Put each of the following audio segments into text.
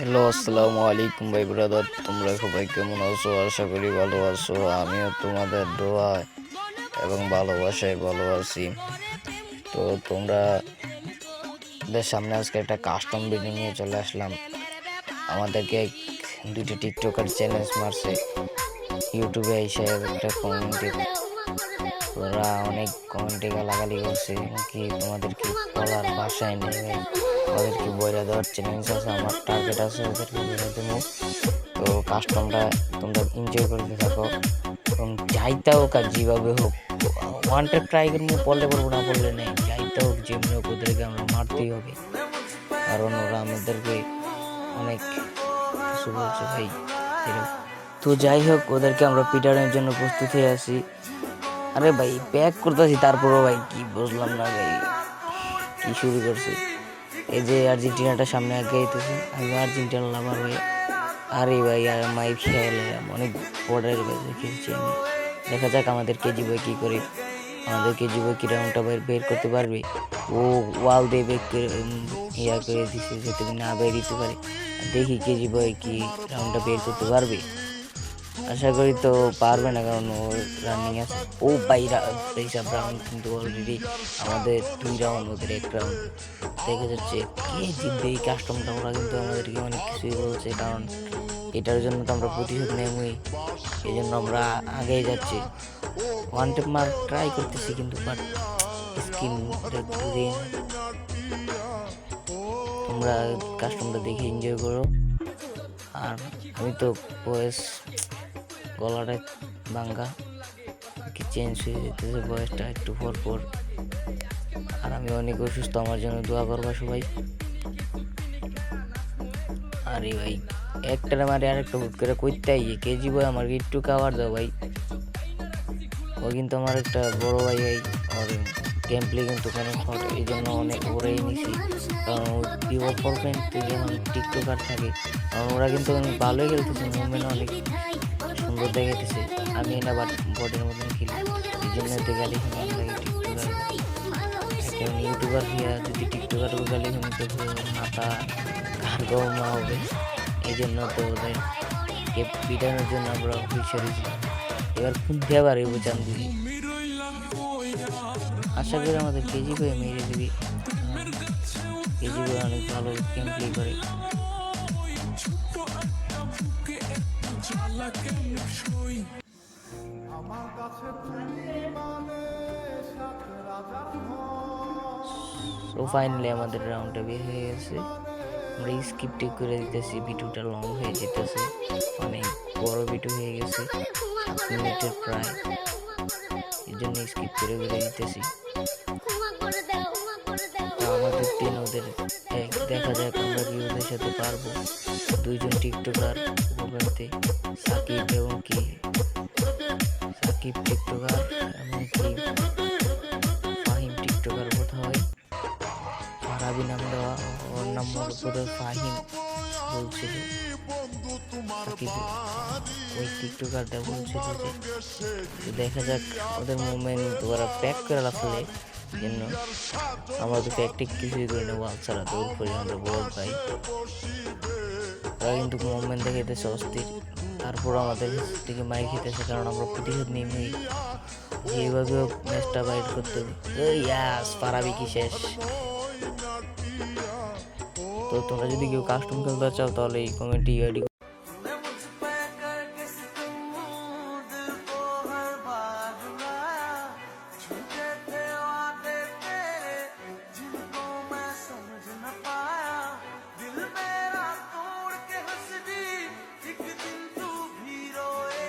Hello, আসসালামু আলাইকুম ভাই ব্রাদার। তোমরা সবাই কেমন আছো? আশা করি ভালো আছো। আমিও তোমাদের দোয়া এবং ভালোবাসায় ভালো আছি। তো তোমরা সামনে আজকে একটা কাস্টম ভিডিও নিয়ে চলে আসলাম। আমাদেরকে দুইটা টিকটকার চ্যালেঞ্জ মারছে ইউটিউবে এসে একটা কমেন্টে। ওরা অনেক কমেন্টে গালাগালি করছে, কি তোমাদেরকে বলার ভাষায় নেই ভাই। ওদেরকে বইরা দেওয়ার চ্যালেঞ্জ আছে, আমার টার্গেট আছে ওদেরকে বইরা দেবো। তো কাস্টমটা তোমরা এনজয় করতে থাকো এবং যাইতে হোক আর যেভাবে হোক ওয়ান টেপ ট্রাই করবো, পড়লে পড়বো না পড়লে নেই, যাইতে হোক যেমনি হোক ওদেরকে আমরা মারতেই হবে, কারণ ওরা আমাদেরকে অনেক কিছু বলছে ভাই। তো যাই হোক, ওদেরকে আমরা পিটানোর জন্য প্রস্তুত হয়ে আছি। আরে ভাই প্যাক করতেছি, তারপরও ভাই কি বুঝলাম না ভাই কি শুরু করছে। এই যে আর্জেন্টিনাটা সামনে আগাইতেছে, আমি আর্জেন্টিনা লাভার ভাই। আরে ভাই আর মাই খেয়াল অনেক বর্ডারের কাছে খেলছি আমি। দেখা যাক আমাদের কেজি বই কি করে, আমাদের কেজি বই কি রাউন্ডটা বের করতে পারবে। ও ওয়াল দিয়ে বের করে ইয়া করে দিছে যাতে না বের দিতে পারে। দেখি কেজি বই কি রাউন্ডটা বের করতে পারবে। আশা করি তো পারবে না, কারণ ওর রানিং আছে। ও বাইরা এইসব রাউন্ড কিন্তু অলরেডি আমাদের 2 রাউন্ড, ওদের 1 রাউন্ড। দেখা যাচ্ছে কে জিতবে এই কাস্টমটা। ওরা কিন্তু আমাদেরকে অনেক কিছুই বলছে, কারণ এটার জন্য তো আমরা প্রতিশোধ নেবই, এই জন্য আমরা আগেই যাচ্ছি। ওয়ান টেপ মার ট্রাই করতেছি কিন্তু বাট স্কিন ঘুরে। তোমরা কাস্টমটা দেখে এনজয় করো। আর আমি তো বয়স গলাটা ভাঙ্গা, কি চেঞ্জ হয়ে যেতেছে বয়সটা একটু পর। আর আমি অনেক অসুস্থ, আমার জন্য দোয়া করবা সবাই। আরে ভাই একটারে মারে আরেকটা হুট করে কইতে কেজি বই আমার একটু খাবার দাও ভাই। ও কিন্তু আমার একটা বড় ভাই ভাই, আর গেম প্লে কিন্তু অনেক হট, এই জন্য অনেক ওরাই নিছি। কারণ ভিভো ফোরপয়েন্ট যখন টিকটকার থাকে, কারণ ওরা কিন্তু অনেক ভালোই খেলতেছে, মুভমেন্ট অনেক সুন্দর দেখাইতেছে। আমি না বাট বডির মতন খেলি, এই জন্য তো গালি শুনে আমরা টিকটকার একটা ইউটিউবার হিয়া যদি টিকটকার গালি শুনি তো মাথা ঘাড় গরমা হবে। এই জন্য তো ওদের পিটানোর জন্য আমরা হুইসে দিয়েছিলাম। এবার খুন দিয়ে আবার এই বোঝান দিবি, আশা করি আমাদের কেজি বয়ে মেরে দিবি। কেজি বয়ে অনেক ভালো গেম প্লে করে। তো ফাইনালি আমাদের রাউন্ডটা বের হয়ে গেছে। আমরা স্কিপটি করে দিতেছি, ভিডিওটা লং হয়ে যেতেছে, অনেক বড় ভিডিও হয়ে গেছে, 7 মিনিটের প্রায়, এই জন্য স্কিপ করে দিতেছি। আমাদের 3 ওদের 1, দেখা যাক আমরা কি ওদের সাথে পারবো। 2 জন টিকটকার বলতে সাকিব এবং কি সাকিব টিকটকার এবং কি ফাহিম টিকটকার বোধ হয়, ফারাবি নাম দেওয়া, ওর নাম বোধহয় ফাহিম বলছিল। সাকিব ওই টিকটকারটা বলছিল যে দেখা যাক ওদের মুভমেন্ট ওরা প্যাক করে রাখলে জন্য আমরা তো প্যাকটিক কিছুই করি না, ওয়াল ছাড়া দৌড় করি আমরা বল পাই। ওরা কিন্তু মুভমেন্ট দেখাইতেছে অস্থির, তারপর আমাদের থেকে মাইর খেতেছে, কারণ আমরা প্রতিশোধ নেই যেভাবে ম্যাচটা বাইট করতে। ইয়াস পারাবি কি শেষ। তো তোমরা যদি কেউ কাস্টম খেলতে চাও তাহলে এই কমেন্টে ইউআইডি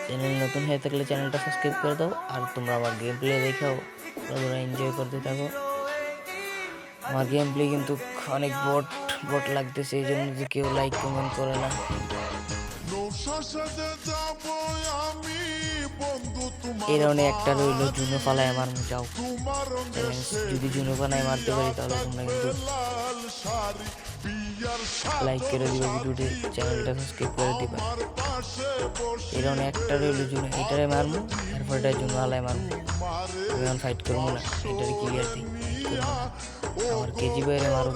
চ্যানেল নতুন হয়ে থাকলে চ্যানেলটা সাবস্ক্রাইব করে দাও। আর তোমরা আমার গেম প্লে দেখাও, তোমরা এনজয় করতে থাকো। আমার গেম প্লে কিন্তু অনেক বট লাগতেছে, এই জন্য যে কেউ লাইক কমেন্ট করে না। এই রাউন্ডে একটা রইল জুনো ফালায় আমার যাও, যদি জুনো ফালায় মারতে পারি তাহলে তোমরা কিন্তু লাইক করে দিবা, ভিডিওটি চ্যানেলটা সাবস্ক্রাইব করে দিবা। এই রাউন্ডে একটা রইল জুনো, এটারে মারবো, এরপর এটা জুনো ফালায় মারবো। আমি এখন ফাইট করবো না, এটারে ক্লিয়ার দিই। আমার কেজি বাইরে মারো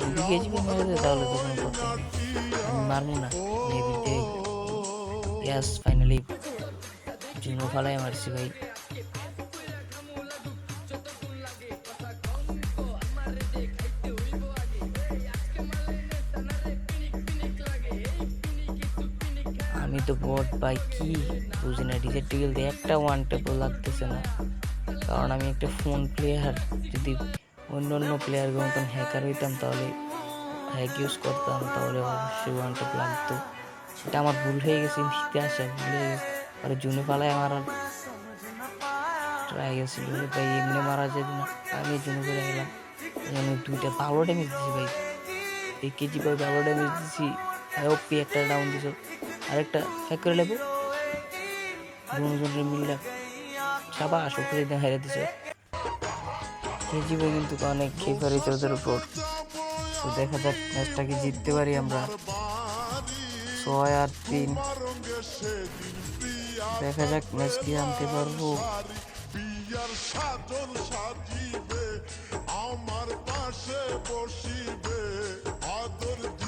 যদি কেজিপি মেরে দেয় তাহলে তো কোনো কথাই নেই, আমি মারবো না নেভিতে। ইয়াস ফাইনালি জুনো ফালাই মারছি ভাই। আমি তো বট ভাই, কি বুঝি না, ডিজেক্টিক্যাল দিয়ে একটা ওয়ান টেপও লাগতেছে না। কারণ আমি একটা ফোন প্লেয়ার, যদি অন্য অন্য প্লেয়ারের মতন হ্যাকার হইতাম তাহলে হ্যাক ইউজ করতাম, তাহলে অবশ্যই ওয়ান টেপ লাগতো। সেটা আমার ভুল হয়ে গেছে, মিথ্যে আসা ভুল হয়ে গেছে। আর জুনে পালায় আমার ট্রাই গেছিল ভাই, এমনি মারা যায় না, আমি জুনে করে গেলাম। আমি দুইটা ভালো ড্যামেজ দিছি ভাই, এই কেজি ভাই ভালো ড্যামেজ দিছি। ওপি একটা ডাউন দিছ, আরেকটা হ্যাক করে নেবো, দুজনের মিললাম সাবাস, উপরে দিয়ে হেরে দিছে। কেজি ভাই কিন্তু অনেক খেপে রয়েছে ওদের উপর। তো দেখা যাক ম্যাচটা কি জিততে পারি আমরা। 6-3, দেখা যাক ম্যাচ কি আনতে পারবো।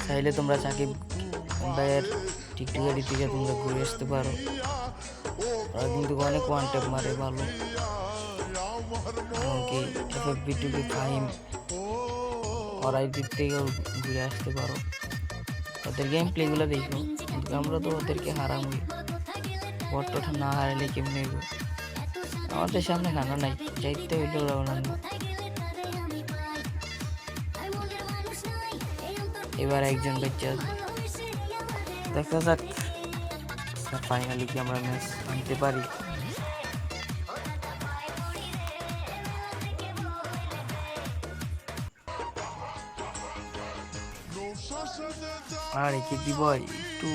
চাইলে তোমরা সাকিব ভাইয়ের টিকটিকারি থেকে তোমরা ঘুরে আসতে পারো, ওরা কিন্তু অনেক ওয়ান ট্যাপ মারে ভালো। এমনকি FFB2B ফাহিম, ওরাই দিক থেকেও ঘুরে আসতে পারো, ওদের গেম প্লেগুলো দেখো। কিন্তু আমরা তো ওদেরকে হারামই, বটটা না হারালে কেমনি হইব। আমাদের সামনে খানা নাই, যাইতে হইলেও রাওনা না। এবার একজন বাচ্চা, দেখা যাক ফাইনালি কি আমরা ম্যাচ আনতে পারি। আর কি দিব, একটু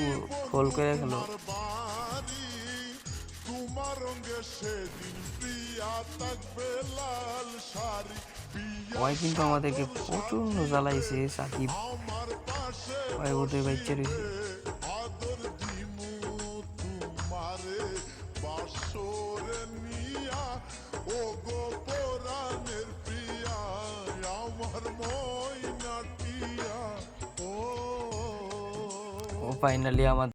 ফল করে খেলো। ওই কিন্তু আমাদেরকে প্রচন্ড জ্বালাইছে সাকিব ভাই, ওদের বাচ্চা রয়েছে। ও ফাইনালি আমাদের